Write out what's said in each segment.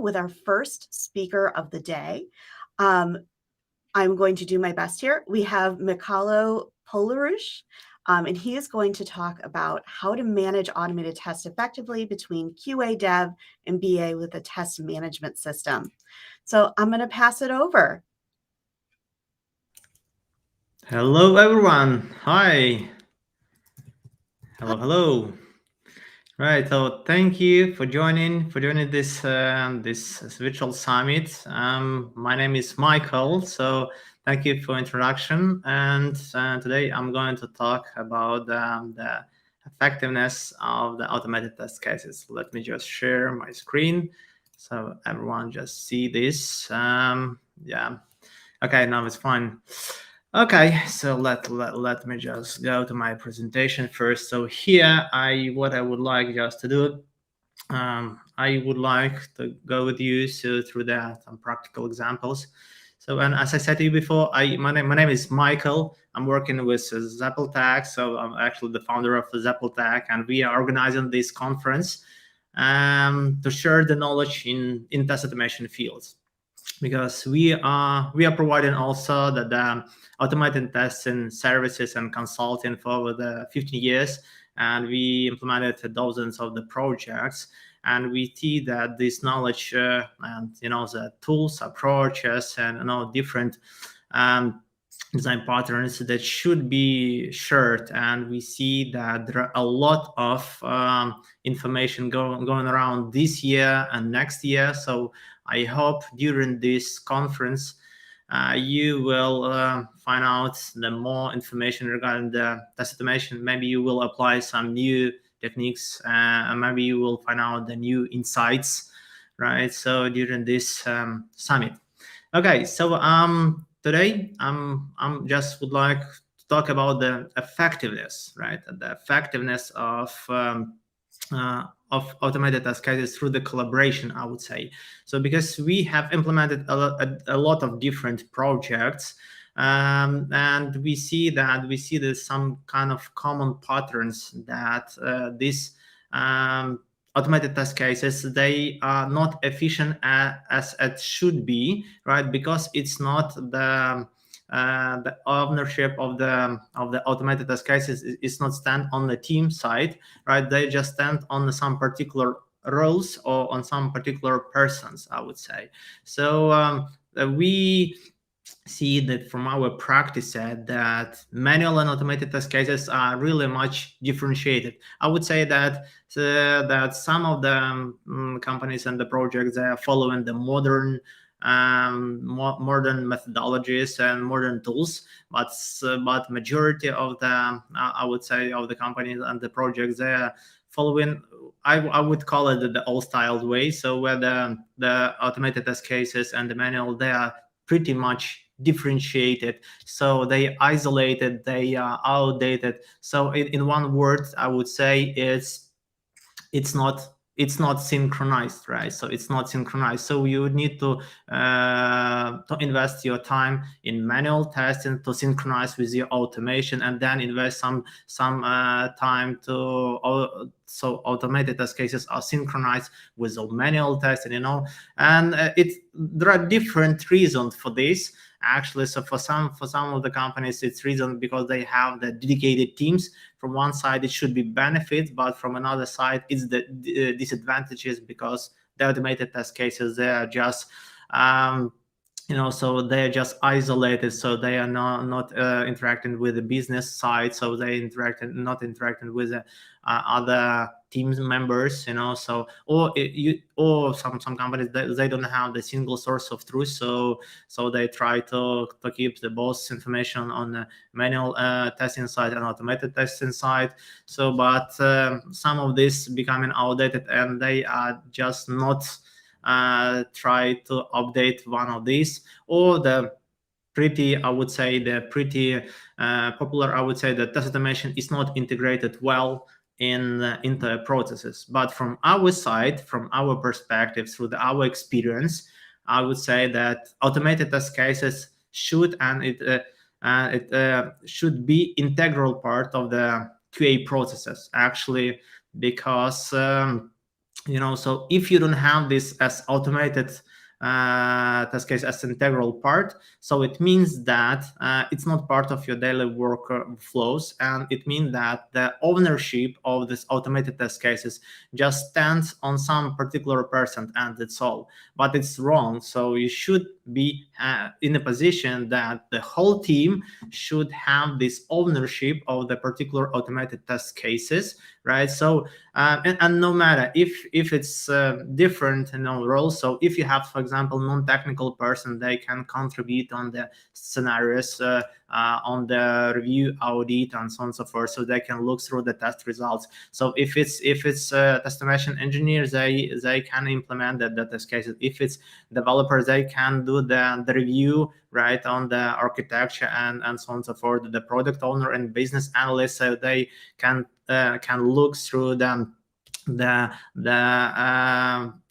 with our first speaker of the day. I'm going to do my best here. We have Mikhailo Polarush, and he is going to talk about how to manage automated tests effectively between QA dev and BA with a test management system. So I'm going to pass it over. Hello, everyone. Hi. Hello. Right. So thank you for joining this this virtual summit. My name is Michael. So thank you for introduction. And today I'm going to talk about the effectiveness of the automated test cases. Let me just share my screen so everyone just see this. Yeah. Okay. Now it's fine. Okay, so let me just go to my presentation first. So here, what I would like just to do, I would like to go with you through some practical examples. So, and as I said to you before, my name is Michael. I'm working with Zeppeltech. So I'm actually the founder of Zeppeltech, and we are organizing this conference to share the knowledge in test automation fields, because we are providing also the automated testing services and consulting for over the 15 years, and we implemented dozens of the projects, and we see that this knowledge and the tools, approaches, and different design patterns that should be shared, and we see that there are a lot of information going around this year and next year. So I hope during this conference you will find out the more information regarding the test automation. Maybe you will apply some new techniques, and maybe you will find out the new insights, right? So during this summit. Okay, so today I'm just would like to talk about the effectiveness, right? The effectiveness of automated test cases through the collaboration, I would say. So because we have implemented a lot of different projects, and we see there's some kind of common patterns that these automated test cases, they are not efficient as it should be, right? Because it's not the ownership of the automated test cases is not stand on the team side, right? They just stand on some particular roles or on some particular persons, I would say. So we see that from our practice that manual and automated test cases are really much differentiated. I would say that some of the companies and the projects, they are following the modern methodologies and modern tools, but majority of the I would say of the companies and the projects, they are following, I would call it the old style way. So where the automated test cases and the manual, they are pretty much differentiated, so they isolated, they are outdated. So in one word, I would say it's not synchronized, right? So it's not synchronized. So you would need to invest your time in manual testing to synchronize with your automation, and then invest some time to so automated test cases are synchronized with the manual testing, and there are different reasons for this, actually. So for some of the companies, it's reason because they have the dedicated teams. From one side it should be benefits, but from another side it's the disadvantages, because the automated test cases, they are just so they're just isolated, so they are not interacting with the business side, so they not interacting with the other team members, so or some companies, they don't have the single source of truth, so they try to keep the both information on the manual testing side and automated testing side. So but some of this becoming outdated, and they are just not try to update one of these, or the pretty, I would say, the pretty popular, I would say, that test automation is not integrated well into processes. But from our side, from our perspective, through our experience, I would say that automated test cases should, and it should be integral part of the QA processes, actually, because So if you don't have this as automated test case as integral part, so it means that it's not part of your daily work flows, and it means that the ownership of this automated test cases just stands on some particular person, and that's all. But it's wrong. So you should be in a position that the whole team should have this ownership of the particular automated test cases, right? So and no matter if it's different roles. So if you have, for example, non-technical person, they can contribute on the scenarios, on the review, audit, and so on and so forth, so they can look through the test results. So if it's estimation engineers, they can implement the test cases. If it's developers, they can do the review, right, on the architecture and so on and so forth. The product owner and business analyst, so they can look through the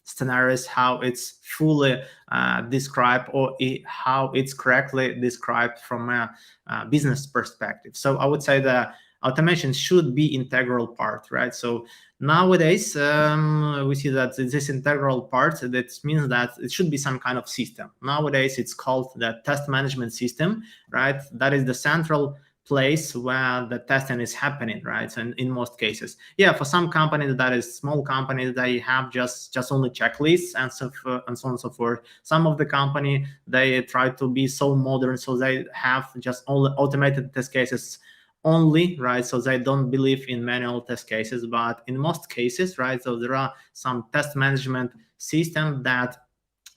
scenarios, how it's fully described, or how it's correctly described from a business perspective. So I would say the automation should be integral part, right? So nowadays we see that this integral part, that means that it should be some kind of system. Nowadays it's called the test management system, right? That is the central place where the testing is happening, right? So in most cases, yeah, for some companies, that is small companies, they have just only checklists and so and so on and so forth. Some of the company, they try to be so modern, so they have just only automated test cases only, right? So they don't believe in manual test cases. But in most cases, right, so there are some test management system that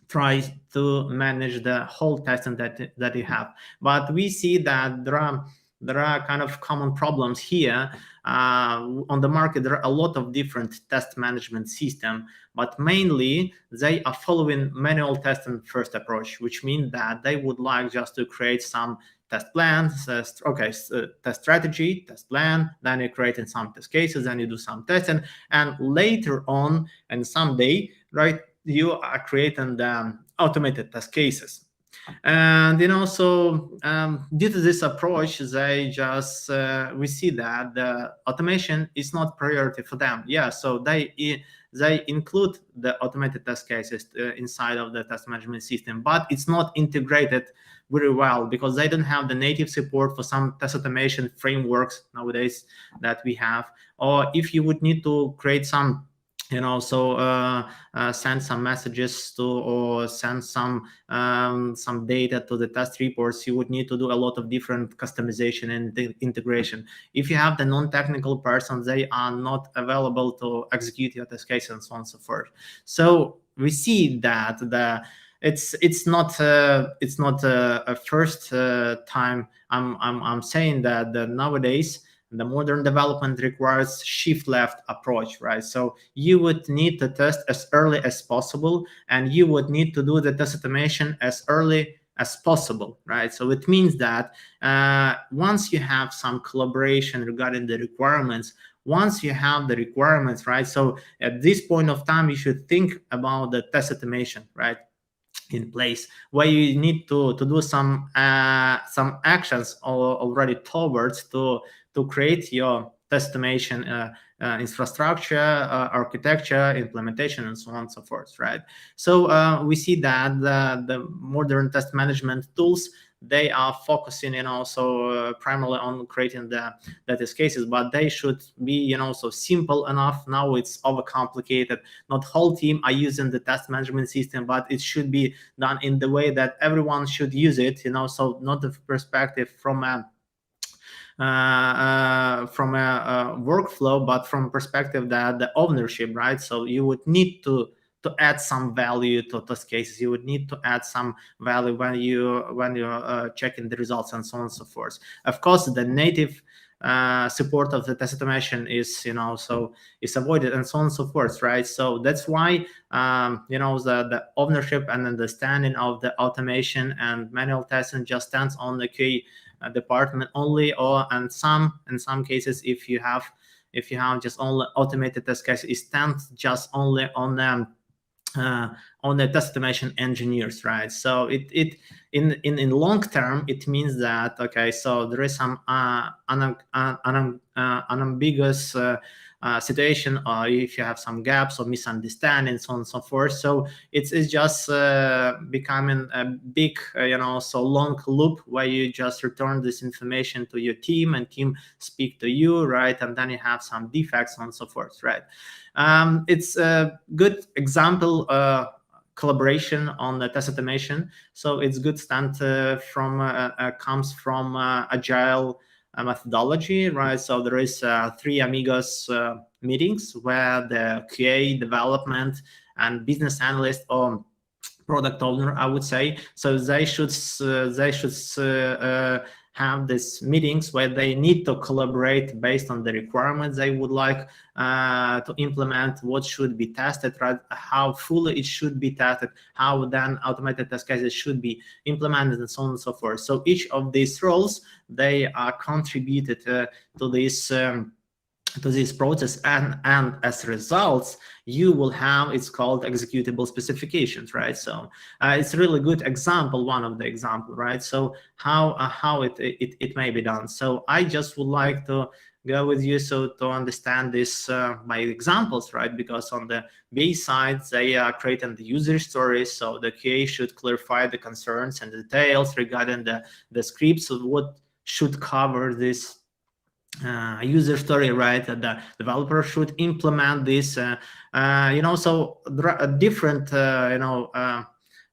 tries to manage the whole testing that you have. But we see that there are kind of common problems here. On the market, there are a lot of different test management system, but mainly they are following manual testing first approach, which means that they would like just to create some test plans, test strategy, test plan, then you create in some test cases, then you do some testing, and later on, and someday, right, you are creating the automated test cases. And so due to this approach, they just we see that the automation is not priority for them. Yeah, so they include the automated test cases inside of the test management system, but it's not integrated very well, because they don't have the native support for some test automation frameworks nowadays that we have. Or if you would need to create some, send some messages to, or send some data to the test reports, you would need to do a lot of different customization and integration. If you have the non-technical persons, they are not available to execute your test case and so on and so forth. So we see that it's not a first time I'm saying that nowadays the modern development requires shift left approach, right? So you would need to test as early as possible, and you would need to do the test automation as early as possible, right? So it means that once you have some collaboration regarding the requirements, once you have the requirements, right? So at this point of time, you should think about the test automation, right, in place, where you need to do some actions already towards to create your test automation infrastructure, architecture, implementation, and so on and so forth, right? So we see that the modern test management tools, they are focusing, so primarily on creating the test cases, but they should be, so simple enough. Now it's overcomplicated. Not whole team are using the test management system, but it should be done in the way that everyone should use it, so not the perspective from a workflow, but from perspective that the ownership, right? So you would need to add some value to those cases. You would need to add some value when you're checking the results and so on and so forth. Of course, the native support of the test automation is, so is avoided and so on and so forth, right? So that's why the ownership and understanding of the automation and manual testing just stands on the key department only, or in some cases, if you have just only automated test cases, it stands just only on the test automation engineers, right? So it in long term, it means that, okay, so there is some unambiguous situation, or if you have some gaps or misunderstandings, so on and so forth. So it's just becoming a big, so long loop where you just return this information to your team, and team speak to you, right? And then you have some defects, so on and so forth, right? It's a good example. Collaboration on the test automation. So it's good stand from comes from agile methodology, right? So there is three amigos meetings where the QA, development, and business analyst or product owner, I would say. So they should have these meetings where they need to collaborate based on the requirements they would like to implement, what should be tested, right? How fully it should be tested, how then automated test cases should be implemented, and so on and so forth. So each of these roles, they are contributed to this. To this process, and as results you will have, it's called executable specifications, right? So it's a really good example, one of the example, right? So how it may be done. So I just would like to go with you so to understand this by examples, right? Because on the B side they are creating the user stories, so the QA should clarify the concerns and details regarding the scripts of what should cover this user story, right? The developer should implement this. So there are different,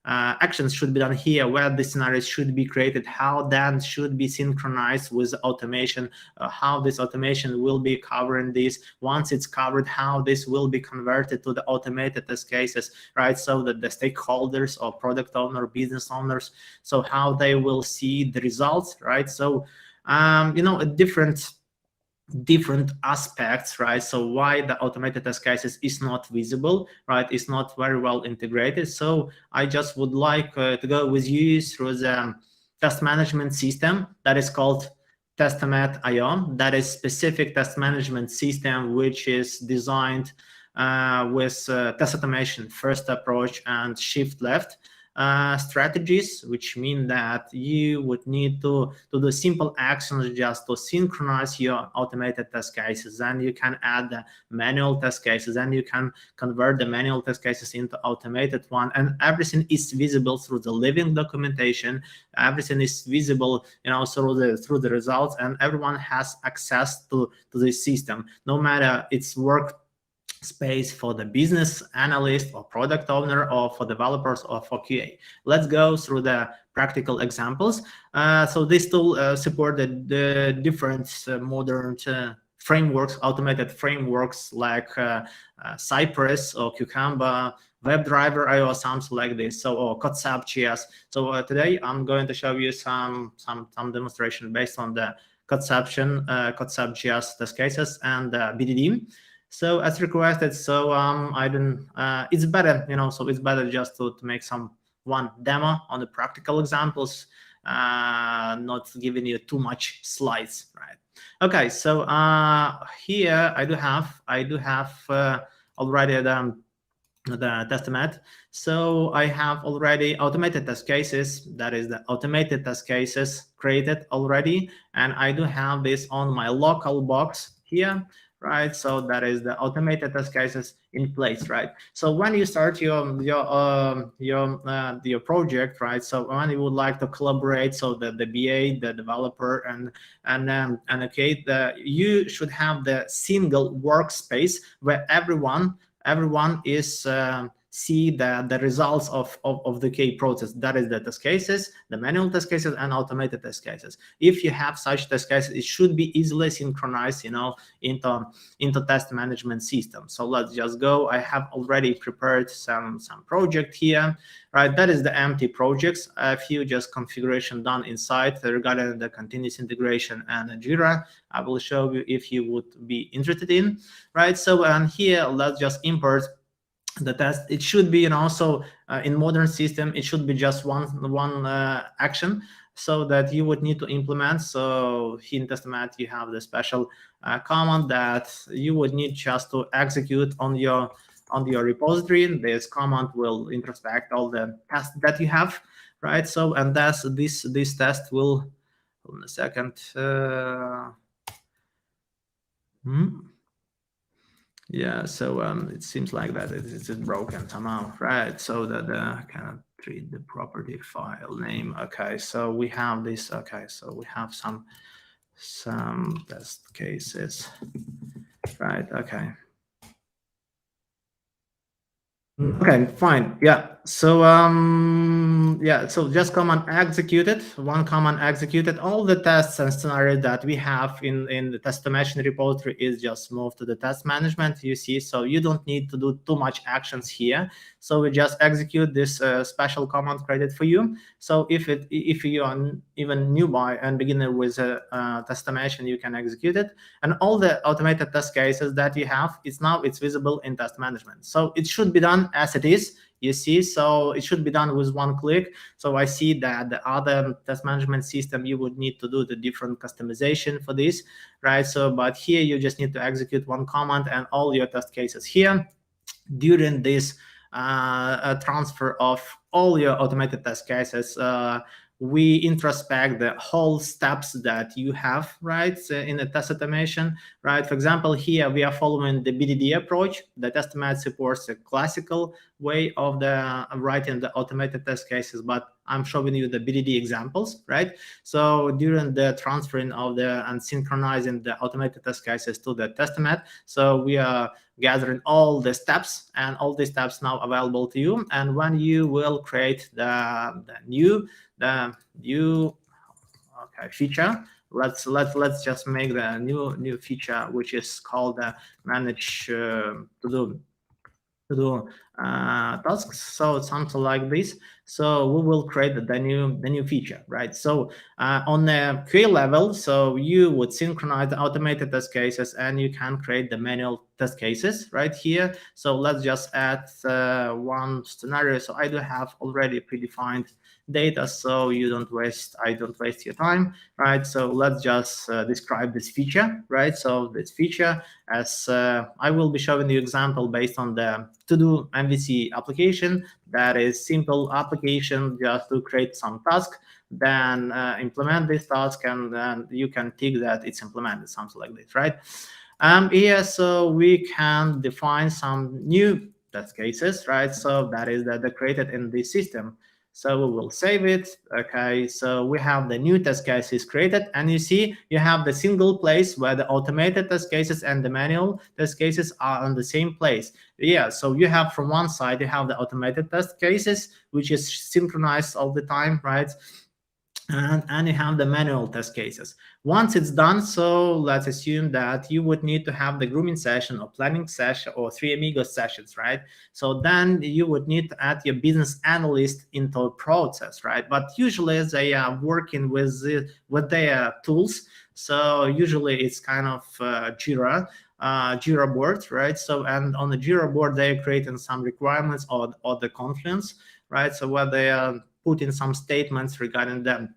actions should be done here, where the scenarios should be created, how then should be synchronized with automation, how this automation will be covering this. Once it's covered, how this will be converted to the automated test cases, right? So that the stakeholders or product owner, business owners, so how they will see the results, right? So different aspects, right? So why the automated test cases is not visible, right? It's not very well integrated. So I just would like to go with you through the test management system that is called Testomat IO. That is specific test management system which is designed with test automation first approach and shift left strategies, which mean that you would need to do simple actions just to synchronize your automated test cases. Then you can add the manual test cases, and you can convert the manual test cases into automated one, and everything is visible through the living documentation. Everything is visible, through the results, and everyone has access to this system, no matter its work space for the business analyst or product owner, or for developers, or for QA. Let's go through the practical examples. So this tool support the different modern frameworks, automated frameworks like Cypress or Cucumber, WebDriver, or something like this. So or Concept.js. So today I'm going to show you some demonstration based on the Concept.js test cases and BDD. So as requested, so I don't. It's better, So it's better just to make one demo on the practical examples, not giving you too much slides, right? Okay, so here I do have already the Testomat. So I have already automated test cases. That is the automated test cases created already, and I do have this on my local box here, right? So that is the automated test cases in place, right? So when you start your project, right? So when you would like to collaborate, so the BA, the developer, and okay, you should have the single workspace where everyone is see the results of the K process. That is the test cases, the manual test cases, and automated test cases. If you have such test cases, it should be easily synchronized, into test management system. So let's just go. I have already prepared some project here, right? That is the empty projects. A few just configuration done inside regarding the continuous integration and Jira. I will show you if you would be interested in, right? So here let's just import the test. It should be, also in modern system, it should be just one action, so that you would need to implement. So here in Testomat you have the special command that you would need just to execute on your repository. This command will introspect all the tests that you have, right? So and that's this test will, hold on a second. Yeah, so it seems like that it's broken somehow, right? So that I cannot read the property file name. Okay, so we have this. Okay, so we have some test cases, right? Okay. Okay, fine. Yeah. So yeah, so just command executed, one command executed. All the tests and scenarios that we have in the Testomat repository is just moved to the test management, you see. So you don't need to do too much actions here. So we just execute this special command created for you. So if you are even newbie and beginner with Testomat, you can execute it, and all the automated test cases that you have, it's visible in test management. So it should be done as it is, you see. So it should be done with one click. So I see that the other test management system, you would need to do the different customization for this, right? So but here you just need to execute one command and all your test cases here during this transfer of all your automated test cases. We introspect the whole steps that you have, right, in the test automation, right? For example, here we are following the BDD approach. The Testomat supports a classical way of the writing the automated test cases, but I'm showing you the BDD examples, right? So during the transferring of the and synchronizing the automated test cases to the Testomat, so we are gathering all the steps, and all the steps now available to you. And when you will create the new okay feature, let's just make the new feature, which is called manage to do tasks. So something like this. So we will create the new feature, right? So on the QA level, so you would synchronize the automated test cases, and you can create the manual test cases right here. So let's just add one scenario. So I do have already predefined data, so I don't waste your time, right? So let's just describe this feature, right? So this feature, as I will be showing you example based on the to-do MVC application. That is simple application just to create some task, then implement this task, and then you can tick that it's implemented, something like this, right? Here, so we can define some new test cases, right? So that is that they're created in this system. So we will save it. Okay, so we have the new test cases created, and you see you have the single place where the automated test cases and the manual test cases are on the same place. Yeah, so you have from one side you have the automated test cases, which is synchronized all the time, right? And you have the manual test cases. Once it's done, so let's assume that you would need to have the grooming session or planning session or three amigos sessions, right? So then you would need to add your business analyst into a process, right? But usually they are working with their tools. So usually it's kind of Jira board, right? So and on the Jira board they're creating some requirements or the Confluence, right? So where they are putting some statements regarding them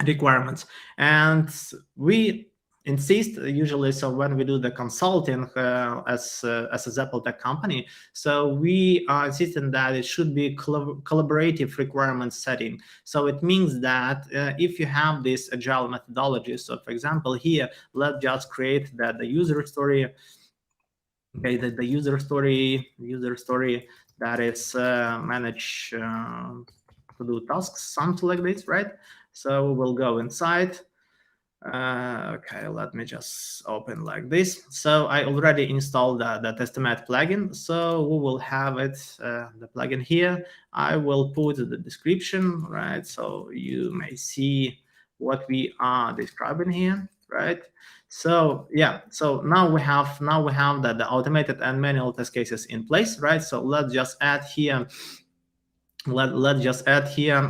requirements, and we insist usually. So when we do the consulting as a Zappel company, so we are insisting that it should be collaborative requirement setting. So it means that if you have this agile methodology, so for example here, let's just create that the user story. Okay, the user story that is manage to do tasks, something like this, right? So we'll go inside. Okay, let me just open like this. So I already installed the Testomat plugin. So we will have it, the plugin here. I will put the description, right? So you may see what we are describing here, right? So yeah, so now we have the automated and manual test cases in place, right? So let's just add here let's just add here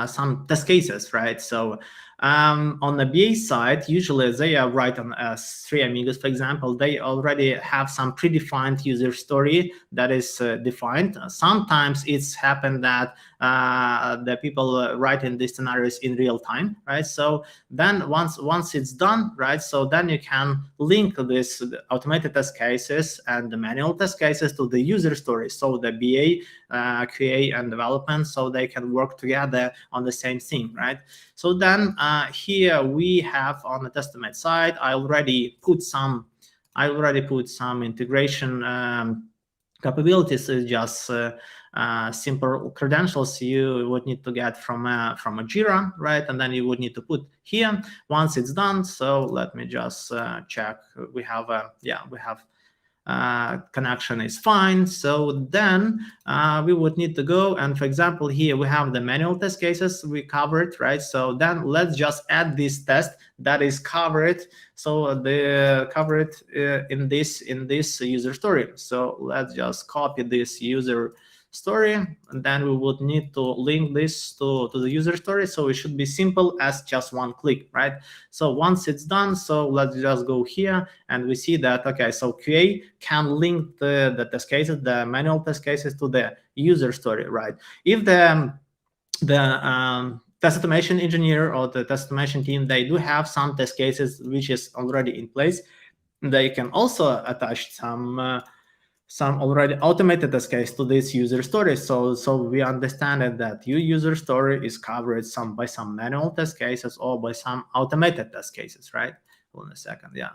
some test cases, right? So on the BA side, usually they are right on three amigos, for example, they already have some predefined user story that is defined. Sometimes it's happened that the people writing these scenarios in real time, right? So then once it's done, right, so then you can link this automated test cases and the manual test cases to the user story, so the BA, QA, and development, so they can work together on the same thing, right? So then here we have on the Testomat side, I already put some I already put some integration capabilities. Is just simple credentials you would need to get from a Jira, right? And then you would need to put here once it's done. So let me just check. We have connection is fine. So then we would need to go, and for example, here we have the manual test cases we covered, right? So then let's just add this test that is covered. So the covered in this user story. So let's just copy this user story, and then we would need to link this to the user story. So it should be simple as just one click, right? So once it's done, so let's just go here, and we see that, okay, so QA can link the test cases, the manual test cases, to the user story, right? If the test automation engineer or the test automation team, they do have some test cases which is already in place, they can also attach some already automated test case to this user story. So we understand that your user story is covered by some manual test cases or by some automated test cases, right? Hold on a second, yeah.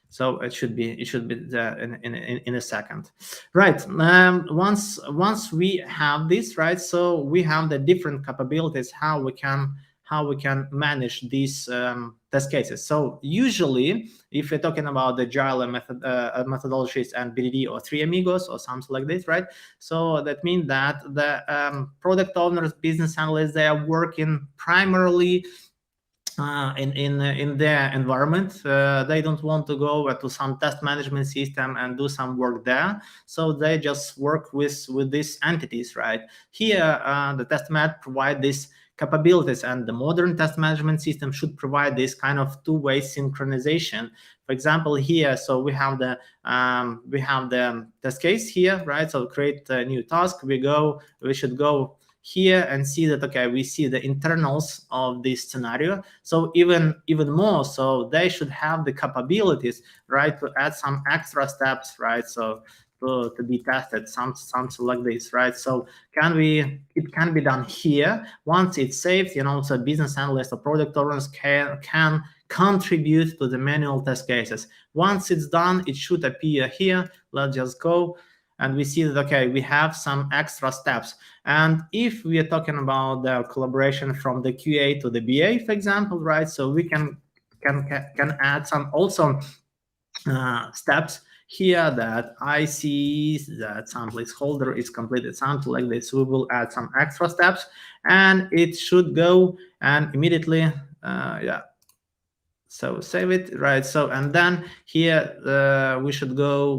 So it should be there in a second, right? Once we have this, right? So we have the different capabilities how we can manage these test cases. So usually, if we're talking about the Agile methodologies and BDD or Three Amigos or something like this, right? So that means that the product owners, business analysts, they are working primarily in their environment. They don't want to go to some test management system and do some work there, so they just work with these entities, right? Here the Testomat provide these capabilities, and the modern test management system should provide this kind of two-way synchronization. For example, here, so we have the test case here, right? So create a new task. We should go here and see that, okay, we see the internals of this scenario. So even more, so they should have the capabilities, right, to add some extra steps, right? So to be tested, something like this, right? So it can be done here once it's saved. So business analysts or product owners can contribute to the manual test cases. Once it's done, it should appear here. Let's just go, and we see that, okay, we have some extra steps. And if we are talking about the collaboration from the QA to the BA, for example, right? So we can add some also steps here that I see that some placeholder is completed, something like this. We will add some extra steps, and it should go and immediately, yeah. So save it, right? So and then here we should go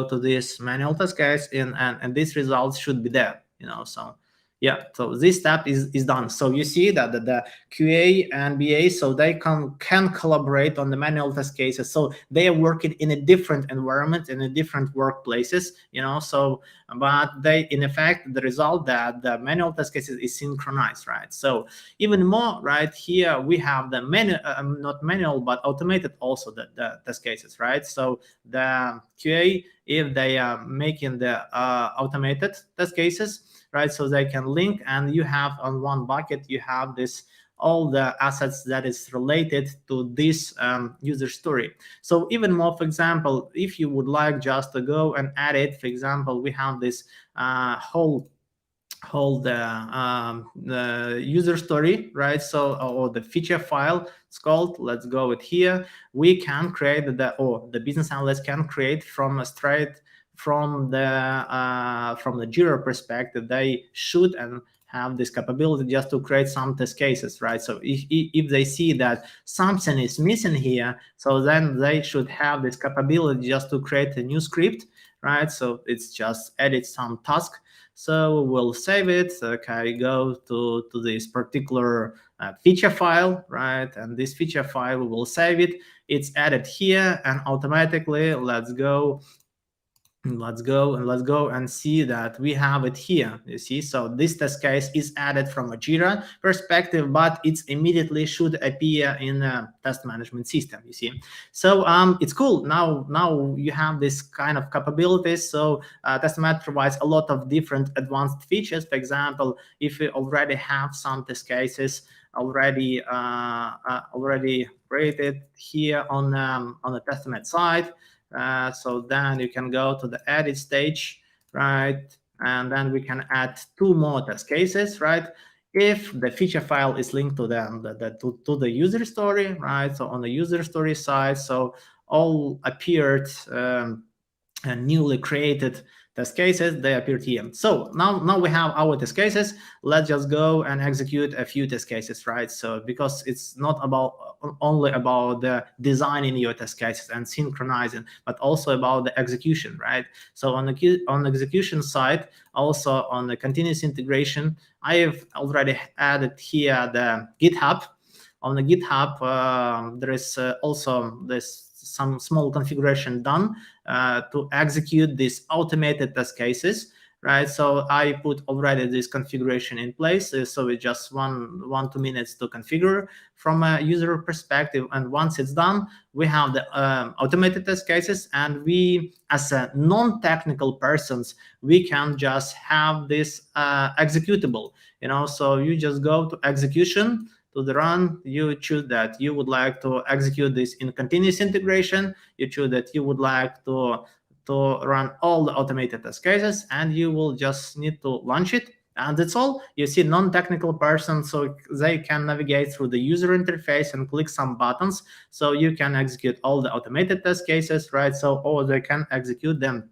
to this manual test case, and these results should be there. So yeah, so this step is done. So you see that the QA and BA, so they can collaborate on the manual test cases. So they are working in a different environment, in a different workplaces. So but they, in effect, the result that the manual test cases is synchronized, right? So even more, right, here we have the not manual but automated also the test cases, right? So the QA, if they are making the automated test cases, right, so they can link, and you have on one bucket, you have this all the assets that is related to this user story. So even more, for example, if you would like just to go and add it, for example, we have this whole the user story, right? So, or the feature file, it's called. Let's go with here. We can create the business analyst can create from a straight from the Jira perspective. They should and have this capability just to create some test cases, right? So if they see that something is missing here, so then they should have this capability just to create a new script, right? So it's just edit some task. So we'll save it. Okay, go to this particular feature file, right? And this feature file, we will save it. It's added here, and automatically, let's go and see that we have it here. You see, so this test case is added from a Jira perspective, but it's immediately should appear in a test management system. You see, so it's cool. Now you have this kind of capabilities. So Testomat provides a lot of different advanced features. For example, if you already have some test cases already created here on the Testomat side, So then you can go to the edit stage, right? And then we can add 2 more test cases, right? If the feature file is linked to to the user story, right? So on the user story side, so all appeared and newly created test cases, they appeared here. So now we have our test cases. Let's just go and execute a few test cases, right? So because it's not about only about the designing your test cases and synchronizing, but also about the execution, right? So on the execution side, also on the continuous integration, I have already added here the GitHub. On the GitHub, there is also this some small configuration done to execute these automated test cases, right? So I put already this configuration in place. So it's just 2 minutes to configure from a user perspective. And once it's done, we have the automated test cases, and we, as a non-technical persons, we can just have this executable, so you just go to execution, to the run, you choose that you would like to execute this in continuous integration, you choose that you would like to run all the automated test cases, and you will just need to launch it. And that's all. You see non-technical person, so they can navigate through the user interface and click some buttons. So you can execute all the automated test cases, right? So, or they can execute them,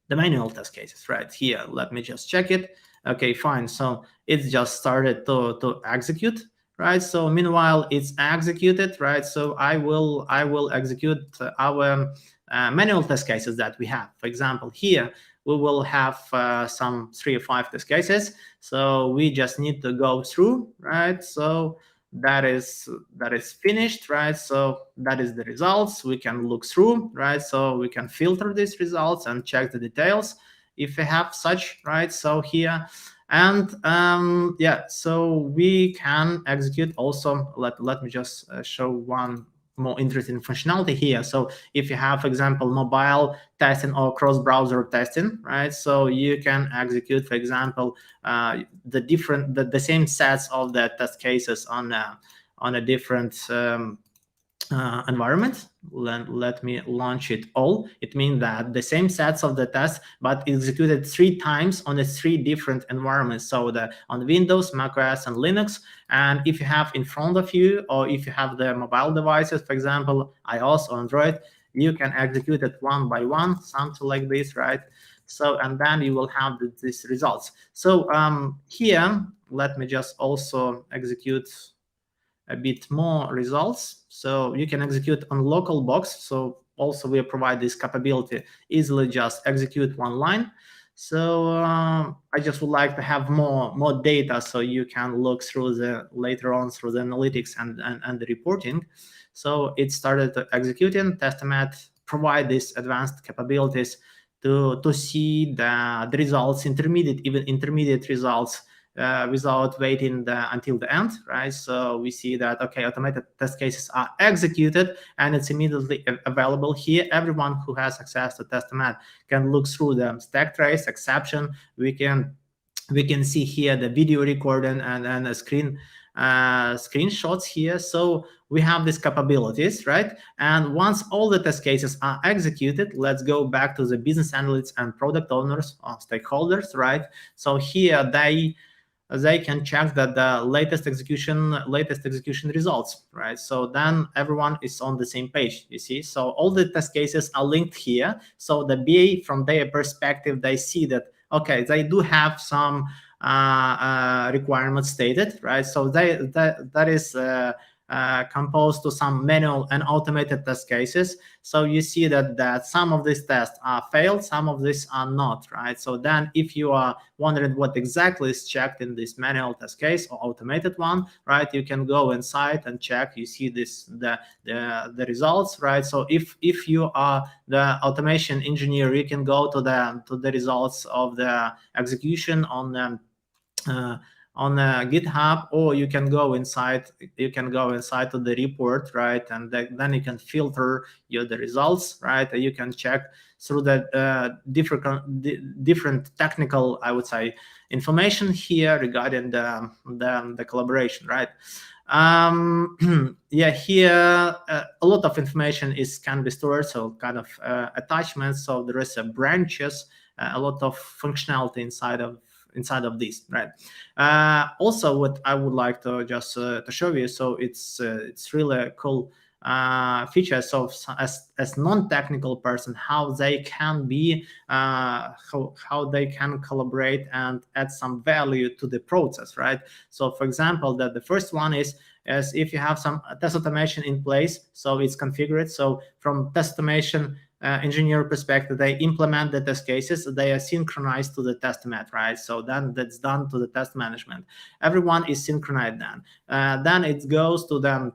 the manual test cases, right here. Let me just check it. Okay, fine. So it's just started to execute, right? So meanwhile, it's executed, right? So I will execute our manual test cases that we have. For example, here we will have some 3 or 5 test cases. So we just need to go through, right? So that is finished, right? So that is the results. We can look through, right? So we can filter these results and check the details if we have such, right? So here, and yeah, so we can execute also. Let me just show one more interesting functionality here. So if you have, for example, mobile testing or cross-browser testing, right? So you can execute, for example, the same sets of the test cases on a different environment. Let me launch it all. It means that the same sets of the tests, but executed 3 times on the 3 different environments. So on Windows, macOS, and Linux. And if you have in front of you, or if you have the mobile devices, for example, iOS or Android, you can execute it one by one, something like this, right? So, and then you will have these results. So here, let me just also execute a bit more results. So you can execute on local box. So also we provide this capability, easily just execute one line. So I just would like to have more data, so you can look through later on through the analytics and the reporting. So it started executing. Testomat provide these advanced capabilities to see the results, even intermediate results, without waiting until the end, right? So we see that, okay, automated test cases are executed and it's immediately available here. Everyone who has access to Testomat can look through the stack trace, exception. We can see here the video recording and a screenshots here. So we have these capabilities, right? And once all the test cases are executed, let's go back to the business analysts and product owners or stakeholders, right? So here they can check that the latest execution results, right? So then everyone is on the same page, you see. So all the test cases are linked here. So the BA, from their perspective, they see that, okay, they do have some requirements stated, right? So that is composed to some manual and automated test cases. So you see that some of these tests are failed, some of these are not, right? So then if you are wondering what exactly is checked in this manual test case or automated one, right, you can go inside and check. You see the results, right? So if you are the automation engineer, you can go to the results of the execution on GitHub, or you can go inside to the report, right? And then you can filter the results, right? You can check through the different technical, I would say, information here regarding the collaboration, right? Yeah, here a lot of information is can be stored, so kind of attachments. So there is a branches, a lot of functionality inside of this, right? Also, what I would like to just to show you, so it's really a cool features of as non-technical person, how they can be how they can collaborate and add some value to the process, right? So for example, that the first one is as if you have some test automation in place, so it's configured. So from test automation engineer perspective, they implement the test cases, they are synchronized to the Testomat, right? So then that's done to the test management. Everyone is synchronized then. Then it goes to the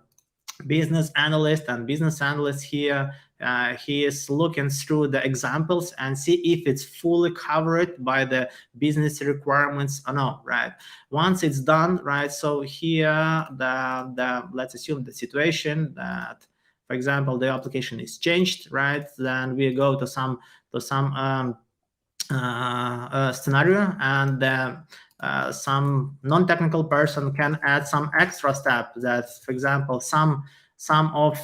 business analyst, and business analyst here he is looking through the examples and see if it's fully covered by the business requirements or no, right? Once it's done, right, so here the let's assume the situation that, for example, the application is changed, right? Then we go to some scenario, and some non-technical person can add some extra step that, for example, some of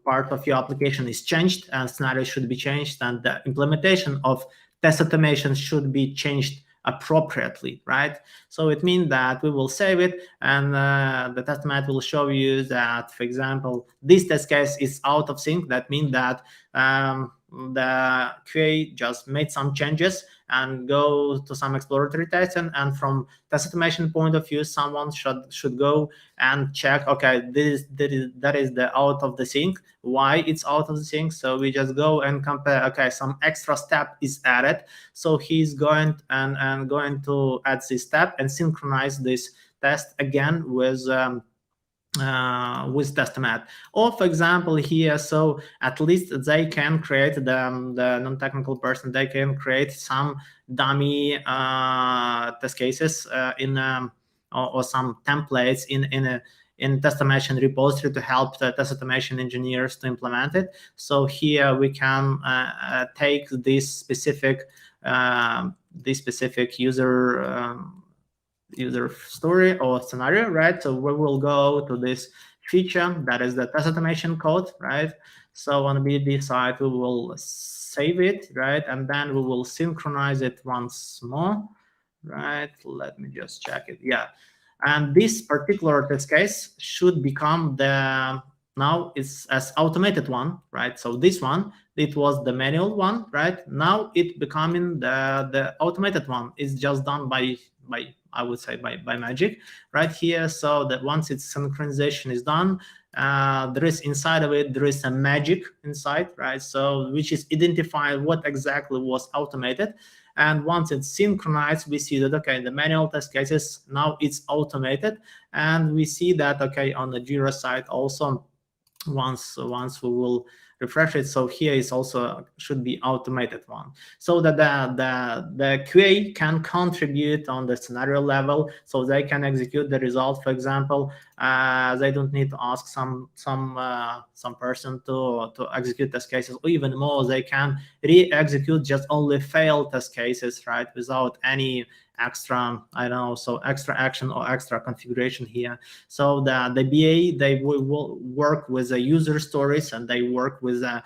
part of your application is changed and scenario should be changed, and the implementation of test automation should be changed appropriately, right? So it means that we will save it, and the Testomat will show you that, for example, this test case is out of sync. That means that the QA just made some changes and go to some exploratory tests, and from test automation point of view, someone should go and check, okay, that is the out of the sync, why it's out of the sync. So we just go and compare, okay, some extra step is added, so he's going and going to add this step and synchronize this test again with Testomat. Or for example here, so at least they can create the non-technical person, they can create some dummy test cases or some templates in test automation repository to help the test automation engineers to implement it. So here we can take this specific user story or scenario, right? So we will go to this feature that is the test automation code, right? So on the BD side, we will save it, right? And then we will synchronize it once more, right? Let me just check it. Yeah. And this particular test case should become the, now it's as automated one, right? So this one, it was the manual one, right? Now it becoming the automated one. It's just done by I would say by magic right here. So that once its synchronization is done, there is inside of it, there is a magic inside, right? So which is identifying what exactly was automated. And once it's synchronized, we see that, okay, the manual test cases, now it's automated. And we see that, okay, on the Jira side also, once we will refresh it, so here is also should be automated one, so that the QA can contribute on the scenario level, so they can execute the result. For example, they don't need to ask some person to execute test cases, or even more, they can re-execute just only failed test cases, right, without any extra, I don't know, so extra action or extra configuration here. So the BA, they will work with the user stories, and they work with the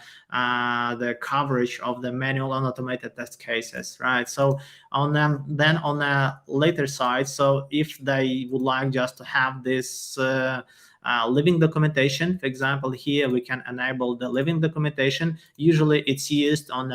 coverage of the manual and automated test cases, right? So on them, then on a later side, so if they would like just to have this living documentation, for example, here we can enable the living documentation. Usually it's used on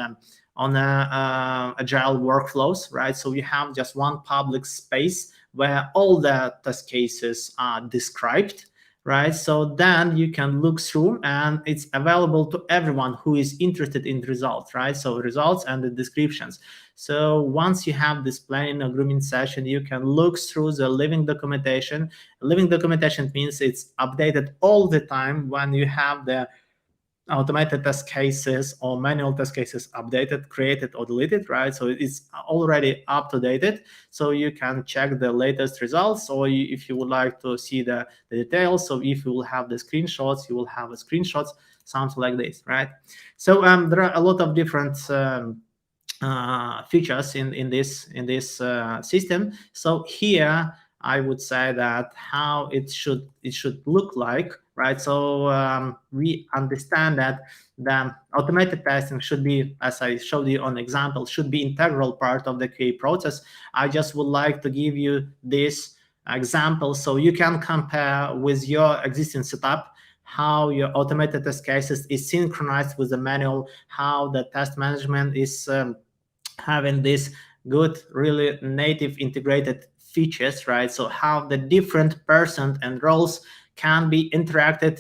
agile workflows, right? So you have just one public space where all the test cases are described, right? So then you can look through, and it's available to everyone who is interested in results, right? So results and the descriptions. So once you have this planning or grooming session, you can look through the living documentation. Living documentation means it's updated all the time when you have the automated test cases or manual test cases updated, created, or deleted, right? So it's already up to date. So you can check the latest results, or if you would like to see the details. So if you will have the screenshots, you will have the screenshots, something like this, right? So there are a lot of different features in this system. So here I would say that how it should look like, right? So we understand that the automated testing should be, as I showed you on example, should be integral part of the QA process. I just would like to give you this example so you can compare with your existing setup how your automated test cases is synchronized with the manual, how the test management is having this good, really native integrated features, right? So how the different persons and roles can be interacted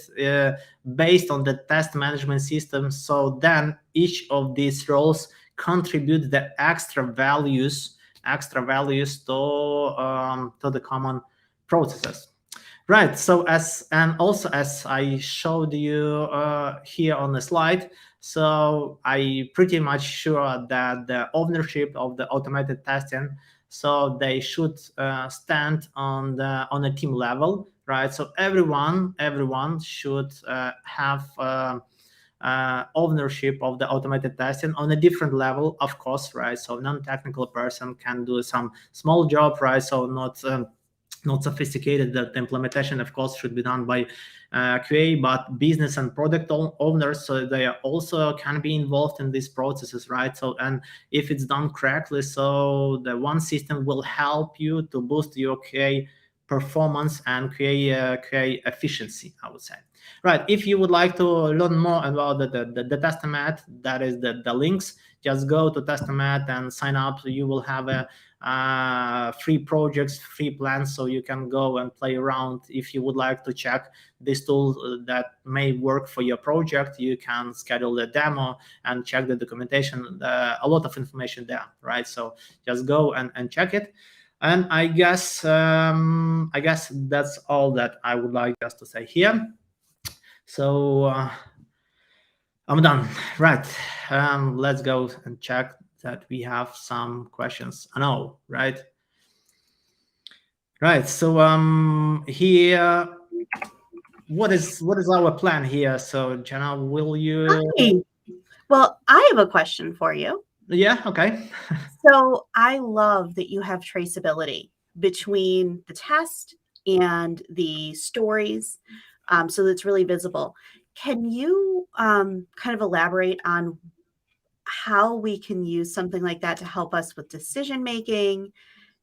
based on the test management system. So then each of these roles contribute the extra values to the common processes. Right. So as and also as I showed you here on the slide, so I pretty much sure that the ownership of the automated testing, so they should stand on a team level, right? So everyone should have ownership of the automated testing on a different level, of course, right? So non-technical person can do some small job, right? So not sophisticated. The implementation, of course, should be done by QA, but business and product owners, so they are also can be involved in these processes, right? So, and if it's done correctly, so the one system will help you to boost your QA performance and QA efficiency, I would say. Right. If you would like to learn more about the Testomat, that is the links, just go to Testomat and sign up. You will have a free projects, free plans, so you can go and play around. If you would like to check this tool that may work for your project, you can schedule a demo and check the documentation. A lot of information there, right? So just go and check it. And I guess that's all that I would like just to say here. So I'm done. Right. Let's go and check that we have some questions. I know, right? Right. So here, what is our plan here? So Jenna, will you? Hi. Well, I have a question for you. Yeah. Okay. So I love that you have traceability between the test and the stories, so that's really visible. Can you kind of elaborate on how we can use something like that to help us with decision making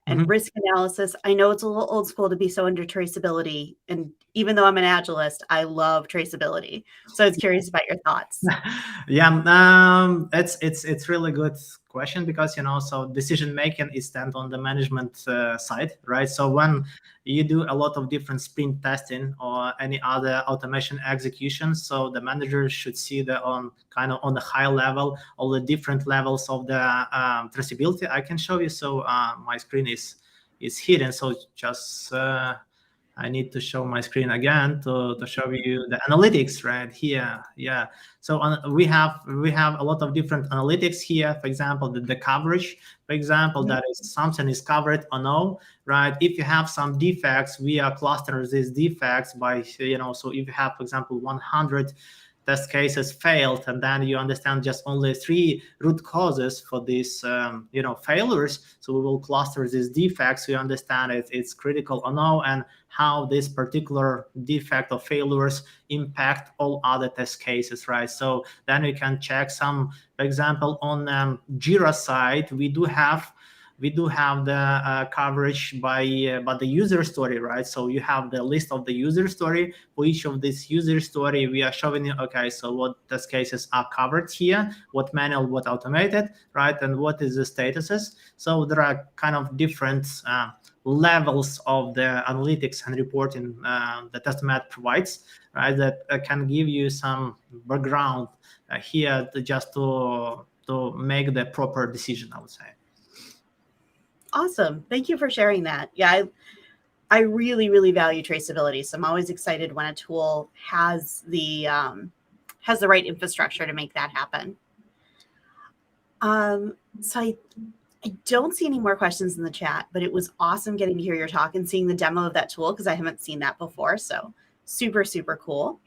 and Mhm. risk analysis? I know it's a little old school to be so under traceability, and even though I'm an agilist, I love traceability. So I was curious about your thoughts. Yeah, it's really good question, because so decision making is stand on the management side, right? So when you do a lot of different sprint testing or any other automation execution, so the manager should see the on kind of on the high level all the different levels of the traceability. I can show you. So my screen is hidden, so just I need to show my screen again to show you the analytics right here. Yeah. So we have a lot of different analytics here. For example, the coverage. For example, Mhm. that is something is covered or no, right? If you have some defects, we are clustering these defects by So if you have, for example, 100 test cases failed, and then you understand just only 3 root causes for these failures, so we will cluster these defects. We understand it's critical or no, and how this particular defect or failures impact all other test cases, right? So then we can check some, for example, on Jira side, we do have the coverage by the user story, right? So you have the list of the user story. For each of this user story, we are showing you, okay, so what test cases are covered here, what manual, what automated, right? And what is the statuses. So there are kind of different levels of the analytics and reporting the Testomat provides, right? That can give you some background here just to make the proper decision, I would say. Awesome. Thank you for sharing that. Yeah, I really, really value traceability. So I'm always excited when a tool has the right infrastructure to make that happen. So I don't see any more questions in the chat, but it was awesome getting to hear your talk and seeing the demo of that tool because I haven't seen that before. So super, super cool.